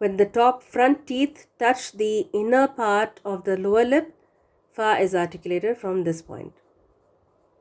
when the top front teeth touch the inner part of the lower lip, fa is articulated from this point.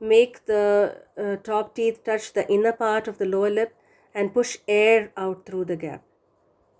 Make the top teeth touch the inner part of the lower lip and push air out through the gap.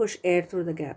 push air through the gap।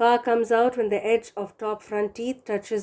Fa comes out when the edge of top front teeth touches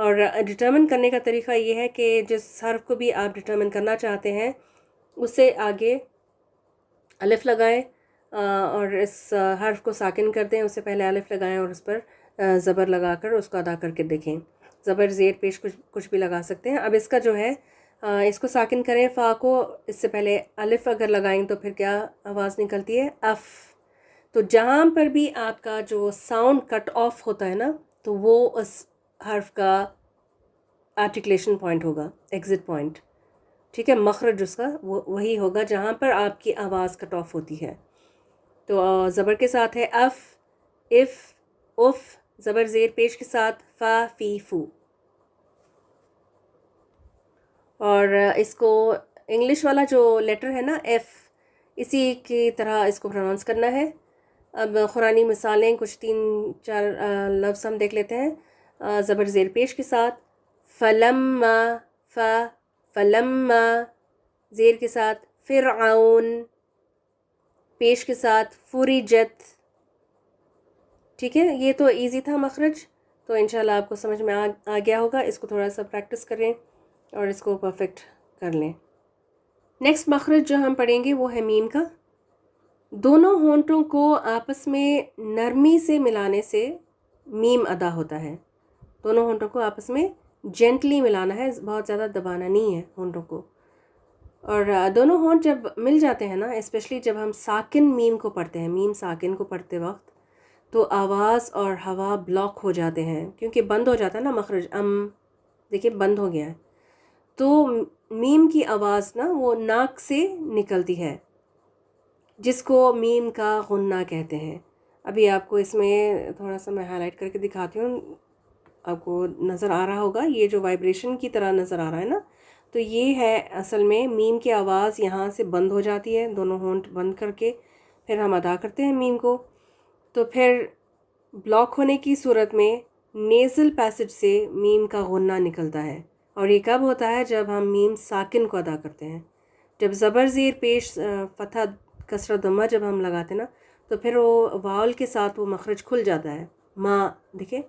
اور determine کرنے کا طریقہ یہ ہے کہ جس حرف کو بھی آپ ڈٹرمن کرنا چاہتے ہیں اس سے آگے الف لگائیں اور اس حرف کو ساکن کر دیں. اس سے پہلے الف لگائیں اور اس پر زبر لگا کر اس کو ادا کر کے دیکھیں. زبر زیر پیش کچھ بھی لگا سکتے ہیں. اب اس کا جو ہے اس کو ساکن کریں فا کو. اس سے پہلے الف اگر لگائیں تو پھر کیا آواز نکلتی ہے؟ اف. تو جہاں پر بھی آپ کا جو ساؤنڈ کٹ آف ہوتا ہے نا تو وہ اس حرف کا آرٹیکلیشن پوائنٹ ہوگا، ایگزٹ پوائنٹ. ٹھیک ہے، مخرج اس کا وہی ہوگا جہاں پر آپ کی آواز کٹ آف ہوتی ہے. تو زبر کے ساتھ ہے اف، اف، اف. زبر زیر پیش کے ساتھ فا، فی، فو. اور اس کو انگلش والا جو لیٹر ہے نا ایف، اسی کی طرح اس کو پروناؤنس کرنا ہے. اب قرآنی مثالیں کچھ 3-4 لفظ ہم دیکھ لیتے ہیں. زبر زیر پیش کے ساتھ فلما، فا، فلما. زیر کے ساتھ فرعون. پیش کے ساتھ فرجت. ٹھیک ہے، یہ تو ایزی تھا مخرج، تو انشاءاللہ آپ کو سمجھ میں آ گیا ہوگا. اس کو تھوڑا سا پریکٹس کریں اور اس کو پرفیکٹ کر لیں. نیکسٹ مخرج جو ہم پڑھیں گے وہ ہے میم کا. دونوں ہونٹوں کو آپس میں نرمی سے ملانے سے میم ادا ہوتا ہے. دونوں ہونٹوں کو آپس میں جینٹلی ملانا ہے، بہت زیادہ دبانا نہیں ہے ہونٹوں کو. اور دونوں ہونٹ جب مل جاتے ہیں نا، اسپیشلی جب ہم ساکن میم کو پڑھتے ہیں، میم ساکن کو پڑھتے وقت، تو آواز اور ہوا بلاک ہو جاتے ہیں کیونکہ بند ہو جاتا ہے نا مخرج. دیکھیں بند ہو گیا ہے. تو میم کی آواز نا وہ ناک سے نکلتی ہے، جس کو میم کا غنہ کہتے ہیں. ابھی آپ کو اس میں تھوڑا سا میں ہائی لائٹ کر کے دکھاتی ہوں. آپ کو نظر آ رہا ہوگا، یہ جو وائبریشن کی طرح نظر آ رہا ہے نا، تو یہ ہے اصل میں میم کی آواز یہاں سے بند ہو جاتی ہے. دونوں ہونٹ بند کر کے پھر ہم ادا کرتے ہیں میم کو. تو پھر بلاک ہونے کی صورت میں نیزل پیسج سے میم کا غنہ نکلتا ہے. اور یہ کب ہوتا ہے؟ جب ہم میم ساکن کو ادا کرتے ہیں. جب زبر زیر پیش فتح کسرہ ضمہ جب ہم لگاتے ہیں نا تو پھر وہ واول کے ساتھ وہ مخرج کھل جاتا ہے. ما، دیکھیں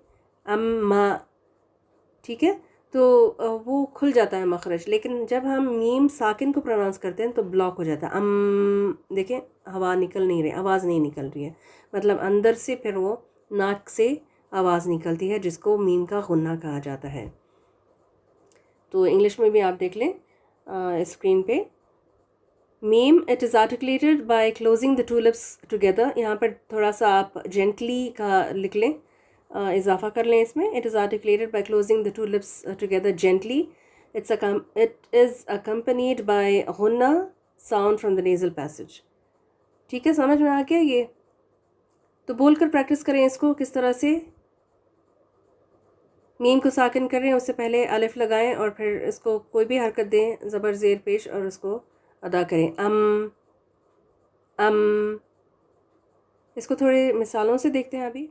ما. ٹھیک ہے، تو وہ کھل جاتا ہے مخرج. لیکن جب ہم میم ساکن کو پروناؤنس کرتے ہیں تو بلاک ہو جاتا ہے. دیکھیں ہوا نکل نہیں رہی، آواز نہیں نکل رہی ہے. مطلب اندر سے پھر وہ ناک سے آواز نکلتی ہے، جس کو میم کا غنہ کہا جاتا ہے. تو انگلش میں بھی آپ دیکھ لیں اسکرین پہ. میم it is articulated by closing the two lips together. یہاں پر تھوڑا سا آپ جینٹلی کا لکھ لیں، اضافہ کر لیں اس میں. It is articulated by closing the two lips together gently. It is accompanied by غنہ sound from the nasal passage. ٹھیک ہے، سمجھ میں آ گیا یہ؟ تو بول کر پریکٹس کریں اس کو کس طرح سے. میم کو ساکن کریں، اس سے پہلے الف لگائیں اور پھر اس کو کوئی بھی حرکت دیں زبر زیر پیش اور اس کو ادا کریں. اس کو تھوڑی مثالوں سے دیکھتے ہیں. ابھی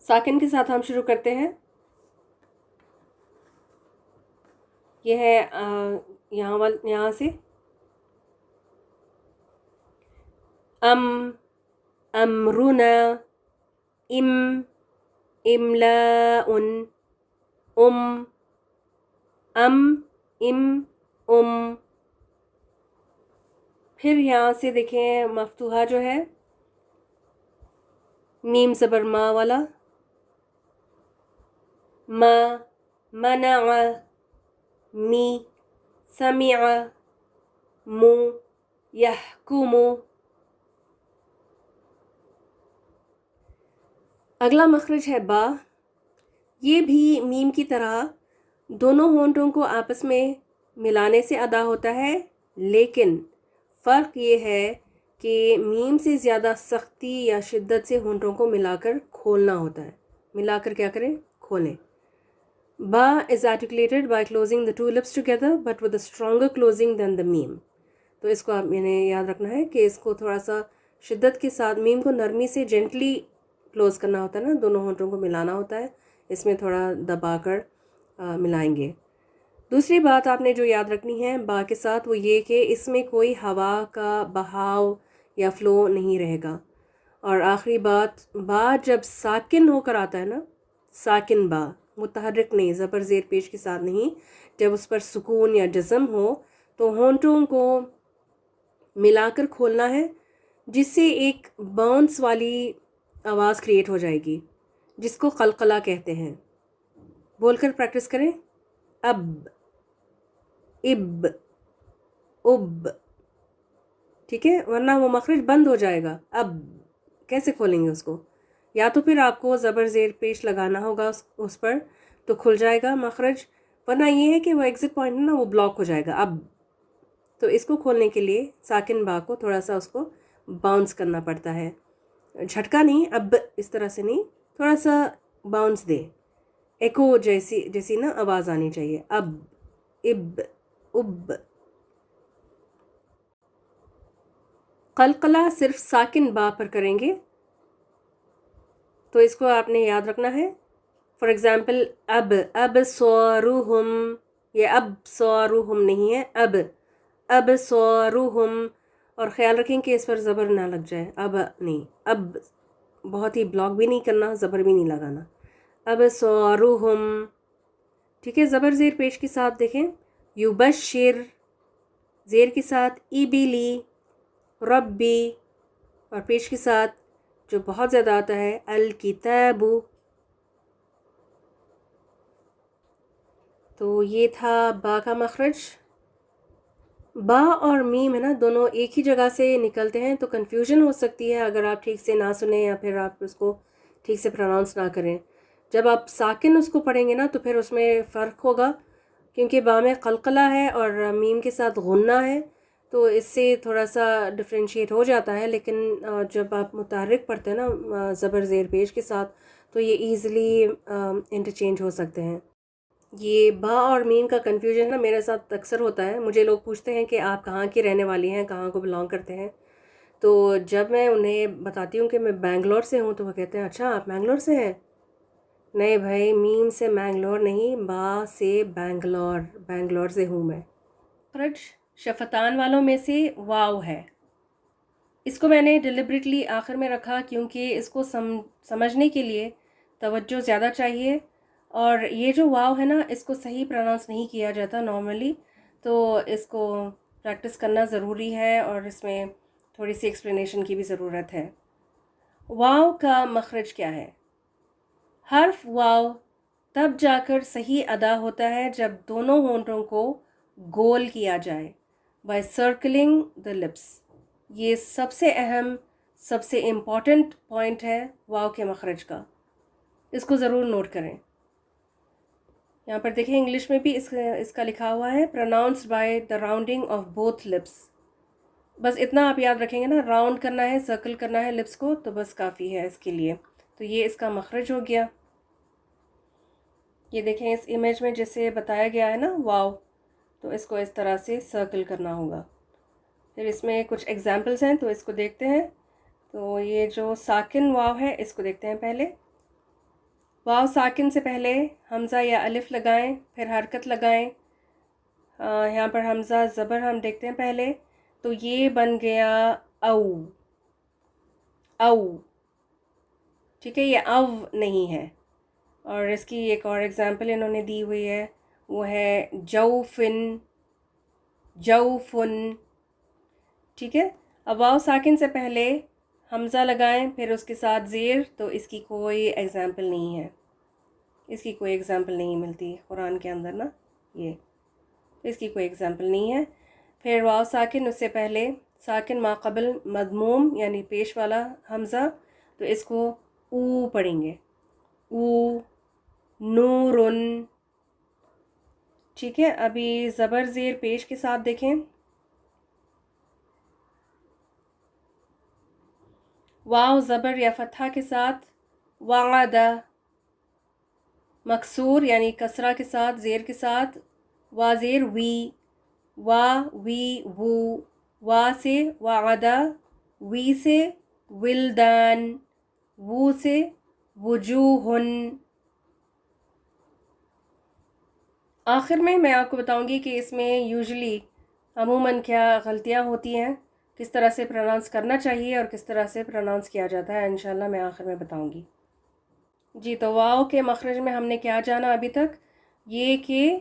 ساکن کے ساتھ ہم شروع کرتے ہیں. یہ ہے یہاں سے امرنا، املاء، پھر یہاں سے دیکھیں مفتوحہ جو ہے میم زبر ما والا، ما، منع، می، سمع، مو، یحکم. اگلا مخرج ہے با. یہ بھی میم کی طرح دونوں ہونٹوں کو آپس میں ملانے سے ادا ہوتا ہے، لیکن فرق یہ ہے کہ میم سے زیادہ سختی یا شدت سے ہونٹوں کو ملا کر کھولنا ہوتا ہے. ملا کر کیا کریں؟ کھولیں. با از articulated by closing the two lips together but with a stronger closing than the meme. تو اس کو آپ میں نے یاد رکھنا ہے کہ اس کو تھوڑا سا شدت کے ساتھ، میم کو نرمی سے جینٹلی کلوز کرنا ہوتا ہے نا، دونوں ہونٹوں کو ملانا ہوتا ہے. اس میں تھوڑا دبا کر ملائیں گے. دوسری بات آپ نے جو یاد رکھنی ہے با کے ساتھ وہ یہ کہ اس میں کوئی ہوا کا بہاؤ یا فلو نہیں رہے گا. اور آخری بات، با جب ساکن ہو کر آتا ہے نا، ساکن با، متحرک نہیں، زبر زیر پیش کے ساتھ نہیں، جب اس پر سکون یا جزم ہو تو ہونٹوں کو ملا کر کھولنا ہے، جس سے ایک باؤنس والی آواز کریٹ ہو جائے گی جس کو قلقلہ کہتے ہیں۔ بول کر پریکٹس کریں، اب، اب، اب، ٹھیک ہے، ورنہ وہ مخرج بند ہو جائے گا۔ اب کیسے کھولیں گے اس کو؟ یا تو پھر آپ کو زبر زیر پیش لگانا ہوگا اس پر تو کھل جائے گا مخرج، ورنہ یہ ہے کہ وہ ایگزٹ پوائنٹ نا وہ بلاک ہو جائے گا۔ اب تو اس کو کھولنے کے لیے ساکن با کو تھوڑا سا اس کو باؤنس کرنا پڑتا ہے، جھٹکا نہیں، اب اس طرح سے نہیں، تھوڑا سا باؤنس دے، ایکو جیسی نا آواز آنی چاہیے، اب، اب، اب۔ قلقلہ صرف ساکن با پر کریں گے تو اس کو آپ نے یاد رکھنا ہے۔ فار ایگزامپل اب صوروہم، یہ اب صوروہم نہیں ہے، اب صوروہم، اور خیال رکھیں کہ اس پر زبر نہ لگ جائے، اب نہیں، اب بہت ہی بلاک بھی نہیں کرنا، زبر بھی نہیں لگانا، اب صوروہم، ٹھیک ہے۔ زبر زیر پیش کے ساتھ دیکھیں، یبشر، زیر کے ساتھ ایبلی، ربی، اور پیش کے ساتھ جو بہت زیادہ آتا ہے الکتاب۔ تو یہ تھا با کا مخرج۔ با اور میم ہے نا دونوں ایک ہی جگہ سے نکلتے ہیں تو کنفیوژن ہو سکتی ہے اگر آپ ٹھیک سے نہ سنیں یا پھر آپ اس کو ٹھیک سے پروناؤنس نہ کریں۔ جب آپ ساکن اس کو پڑھیں گے نا تو پھر اس میں فرق ہوگا، کیونکہ با میں قلقلہ ہے اور میم کے ساتھ غنہ ہے، تو اس سے تھوڑا سا ڈفرینشیٹ ہو جاتا ہے، لیکن جب آپ متحرک پڑھتے ہیں نا زبر زیر پیش کے ساتھ تو یہ ایزیلی انٹرچینج ہو سکتے ہیں۔ یہ با اور میم کا کنفیوژن نا میرے ساتھ اکثر ہوتا ہے، مجھے لوگ پوچھتے ہیں کہ آپ کہاں کی رہنے والی ہیں، کہاں کو بلانگ کرتے ہیں، تو جب میں انہیں بتاتی ہوں کہ میں بنگلور سے ہوں تو وہ کہتے ہیں اچھا آپ بنگلور سے ہیں؟ نہیں بھائی، میم سے بنگلور نہیں، با سے بنگلور سے ہوں میں۔ مخرج شفتان والوں میں سے واو ہے، اس کو میں نے ڈیلیبریٹلی آخر میں رکھا کیونکہ اس کو سمجھنے کے لیے توجہ زیادہ چاہیے، اور یہ جو واو ہے نا اس کو صحیح پروناؤنس نہیں کیا جاتا نارملی، تو اس کو پریکٹس کرنا ضروری ہے اور اس میں تھوڑی سی ایکسپلینیشن کی بھی ضرورت ہے۔ واو کا مخرج کیا ہے؟ حرف واو تب جا کر صحیح ادا ہوتا ہے جب دونوں ہونٹوں کو گول کیا جائے بائی سرکلنگ دا لپس۔ یہ سب سے اہم، سب سے امپورٹنٹ پوائنٹ ہے واو کے مخرج کا، اس کو ضرور نوٹ کریں۔ یہاں پر دیکھیں انگلش میں بھی اس کا لکھا ہوا ہے pronounced by the rounding of both lips۔ بس اتنا آپ یاد رکھیں گے نا، راؤنڈ کرنا ہے، سرکل کرنا ہے لپس کو، تو بس کافی ہے اس کے لیے۔ تو یہ اس کا مخرج ہو گیا۔ یہ دیکھیں اس امیج میں جیسے بتایا گیا ہے نا واو، تو اس کو اس طرح سے سرکل کرنا ہوگا۔ پھر اس میں کچھ ایگزامپلس ہیں تو اس کو دیکھتے ہیں۔ تو یہ جو ساکن واو ہے اس کو دیکھتے ہیں پہلے۔ واو ساکن سے پہلے حمزہ یا الف لگائیں، پھر حرکت لگائیں۔ یہاں پر حمزہ زبر ہم دیکھتے ہیں پہلے، تو یہ بن گیا او، او، ٹھیک ہے، یہ او نہیں ہے۔ اور اس کی ایک اور ایگزامپل انہوں نے دی ہوئی ہے، وہ ہے جوفن، جوفن، ٹھیک ہے۔ اب واو ساکن سے پہلے حمزہ لگائیں پھر اس کے ساتھ زیر، تو اس کی کوئی ایگزامپل نہیں ہے، اس کی کوئی ایگزامپل نہیں ملتی قرآن کے اندر نا، یہ اس کی کوئی ایگزامپل نہیں ہے۔ پھر واو ساکن، اس سے پہلے ساکن ما قبل مضموم یعنی پیش والا حمزہ، تو اس کو او پڑھیں گے، او، نورن، ٹھیک ہے۔ ابھی زبر زیر پیش کے ساتھ دیکھیں، واو زبر یا فتحہ کے ساتھ وعدہ، مکسور یعنی کسرہ کے ساتھ زیر کے ساتھ وا زیر وی، وا وی وو، وا سے وعدہ، وی سے ولدان، وو سے وجوہن۔ آخر میں آپ کو بتاؤں گی کہ اس میں یوزلی عموماً کیا غلطیاں ہوتی ہیں، کس طرح سے پروناؤنس کرنا چاہیے اور کس طرح سے پروناؤنس کیا جاتا ہے، انشاءاللہ میں آخر میں بتاؤں گی۔ جی، تو واو کے مخرج میں ہم نے کیا جانا ابھی تک؟ یہ کہ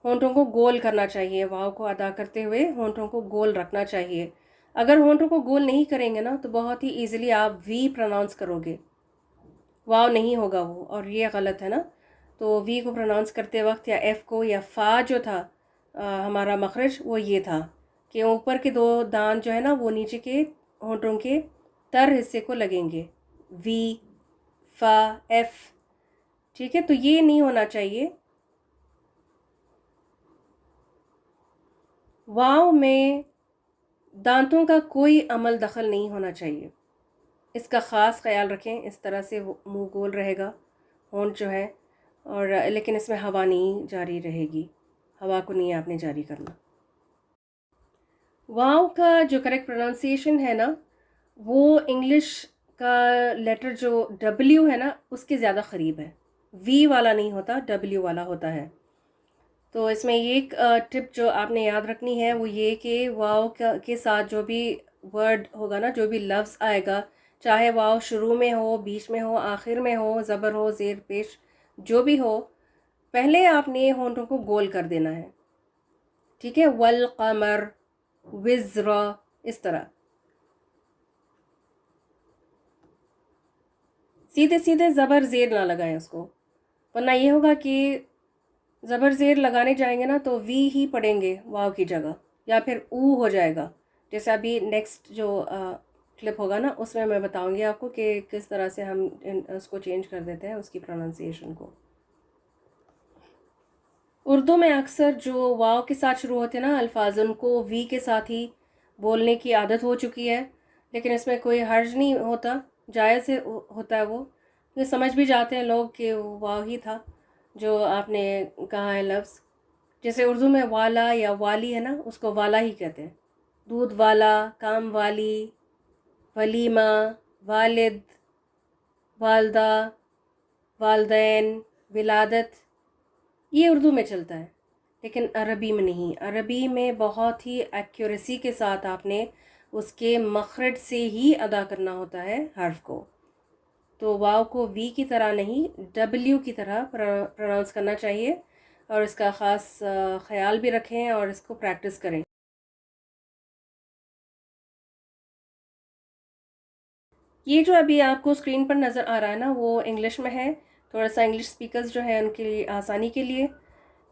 ہونٹوں کو گول کرنا چاہیے، واو کو ادا کرتے ہوئے ہونٹوں کو گول رکھنا چاہیے۔ اگر ہونٹوں کو گول نہیں کریں گے نا تو بہت ہی ایزیلی آپ وی پروناؤنس کرو گے، واو نہیں ہوگا وہ، اور یہ غلط ہے نا۔ تو وی کو پروناؤنس کرتے وقت یا ایف کو یا فا جو تھا ہمارا مخرج وہ یہ تھا کہ اوپر کے دو دانت جو ہے نا وہ نیچے کے ہونٹوں کے تر حصے کو لگیں گے، وی، فا، ایف، ٹھیک ہے؟ تو یہ نہیں ہونا چاہیے۔ واو میں دانتوں کا کوئی عمل دخل نہیں ہونا چاہیے، اس کا خاص خیال رکھیں۔ اس طرح سے منہ گول رہے گا ہونٹ جو ہے، اور لیکن اس میں ہوا نہیں جاری رہے گی، ہوا کو نہیں آپ نے جاری کرنا۔ واو کا جو کریکٹ پروننسیشن ہے نا وہ انگلش کا لیٹر جو ڈبلیو ہے نا اس کے زیادہ قریب ہے، وی والا نہیں ہوتا، ڈبلیو والا ہوتا ہے۔ تو اس میں ایک ٹپ جو آپ نے یاد رکھنی ہے وہ یہ کہ واو کے ساتھ جو بھی ورڈ ہوگا نا، جو بھی لفظ آئے گا، چاہے واو شروع میں ہو، بیچ میں ہو، آخر میں ہو، زبر ہو، زیر پیش، جو بھی ہو، پہلے آپ نے ہونٹوں کو گول کر دینا ہے، ٹھیک ہے؟ والقمر، وزرا، اس طرح سیدھے سیدھے زبر زیر نہ لگائیں اس کو، ورنہ یہ ہوگا کہ زبر زیر لگانے جائیں گے نا تو وی ہی پڑیں گے واو کی جگہ، یا پھر او ہو جائے گا۔ جیسے ابھی نیکسٹ جو کلپ ہوگا نا اس میں بتاؤں گی آپ کو کہ کس طرح سے ہم اس کو چینج کر دیتے ہیں، اس کی پروننسیشن کو۔ اردو میں اکثر جو واو کے ساتھ شروع ہوتے ہیں نا الفاظ، ان کو وی کے ساتھ ہی بولنے کی عادت ہو چکی ہے، لیکن اس میں کوئی حرج نہیں ہوتا، جائز ہوتا ہے وہ، یہ سمجھ بھی جاتے ہیں لوگ کہ وہ واو ہی تھا جو آپ نے کہا ہے لفظ۔ جیسے اردو میں والا یا والی ہے نا، اس کو والا ہی کہتے ہیں۔ دودھ والا، کام والی، ولیمہ، والد، والدہ، والدین، ولادت، یہ اردو میں چلتا ہے، لیکن عربی میں نہیں۔ عربی میں بہت ہی ایکوریسی کے ساتھ آپ نے اس کے مخرج سے ہی ادا کرنا ہوتا ہے حرف کو، تو واو کو وی کی طرح نہیں، ڈبلیو کی طرح پروناؤنس کرنا چاہیے، اور اس کا خاص خیال بھی رکھیں اور اس کو پریکٹس کریں۔ یہ جو ابھی آپ کو اسکرین پر نظر آ رہا ہے نا وہ انگلش میں ہے، تھوڑا سا انگلش اسپیکرز جو ہیں ان کے لیے آسانی کے لیے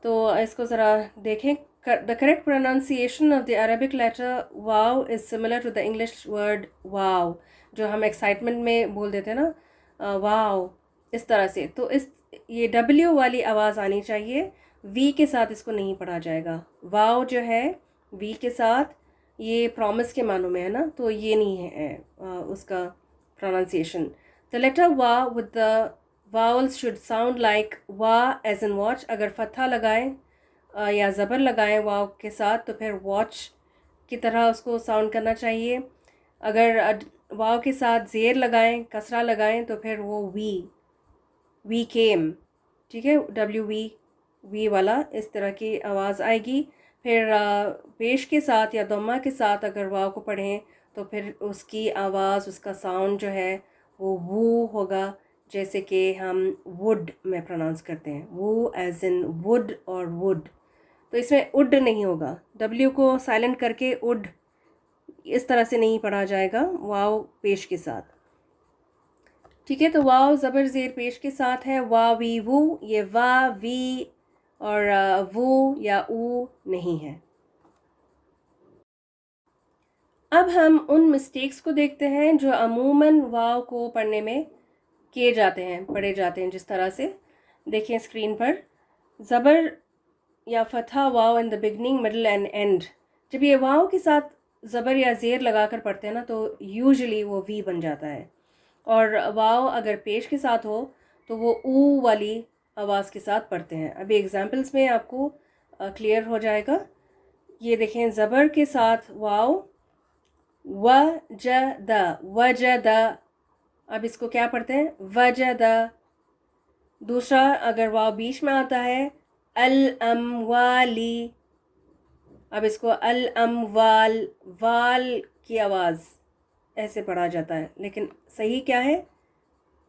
تو اس کو ذرا دیکھیں۔ The correct pronunciation of the Arabic letter wow is similar to the English word wow، جو ہم ایکسائٹمنٹ میں بول دیتے ہیں نا واو، اس طرح سے۔ تو یہ ڈبلیو والی آواز آنی چاہیے، وی کے ساتھ اس کو نہیں پڑھا جائے گا۔ واو جو ہے وی کے ساتھ، یہ پرومس کے معنوں میں ہے نا، تو یہ نہیں ہے اس کا pronunciation۔ The letter wa with the vowels should sound like wa as in watch۔ اگر فتحہ لگائیں یا زبر لگائیں واو کے ساتھ تو پھر واچ کی طرح اس کو ساؤنڈ کرنا چاہیے۔ اگر واو کے ساتھ زیر لگائیں، کسرہ لگائیں تو پھر وہ وی کیم، ٹھیک ہے؟ ڈبلیو وی، وی والا اس طرح کی آواز آئے گی۔ پھر پیش کے ساتھ یا ضمہ کے ساتھ اگر واو کو پڑھیں تو پھر اس کی آواز، اس کا ساؤنڈ جو ہے وہ وو ہوگا، جیسے کہ ہم وڈ میں پروناؤنس کرتے ہیں، وو ایز ان وڈ اور وڈ، تو اس میں اڈ نہیں ہوگا، ڈبلیو کو سائلنٹ کر کے اڈ اس طرح سے نہیں پڑھا جائے گا واو پیش کے ساتھ، ٹھیک ہے؟ تو واو زبر زیر پیش کے ساتھ ہے، وا وی وو، یہ وا وی اور وو یا او نہیں ہے۔ اب ہم ان مسٹیکس کو دیکھتے ہیں جو عموماً واو کو پڑھنے میں کیے جاتے ہیں، پڑھے جاتے ہیں۔ جس طرح سے دیکھیں اسکرین پر، زبر یا فتحہ واو in the beginning, middle and end, جب یہ واو کے ساتھ زبر یا زیر لگا کر پڑھتے ہیں نا تو یوزلی وہ وی بن جاتا ہے، اور واو اگر پیش کے ساتھ ہو تو وہ او والی آواز کے ساتھ پڑھتے ہیں۔ ابھی ایگزامپلس میں آپ کو کلیئر ہو جائے گا۔ یہ دیکھیں، زبر کے ساتھ واو، وجد، وجد، اب اس کو کیا پڑھتے ہیں؟ وجد۔ دوسرا اگر واو بیچ میں آتا ہے، الاموالی، اب اس کو الاموال، وال کی آواز ایسے پڑھا جاتا ہے، لیکن صحیح کیا ہے؟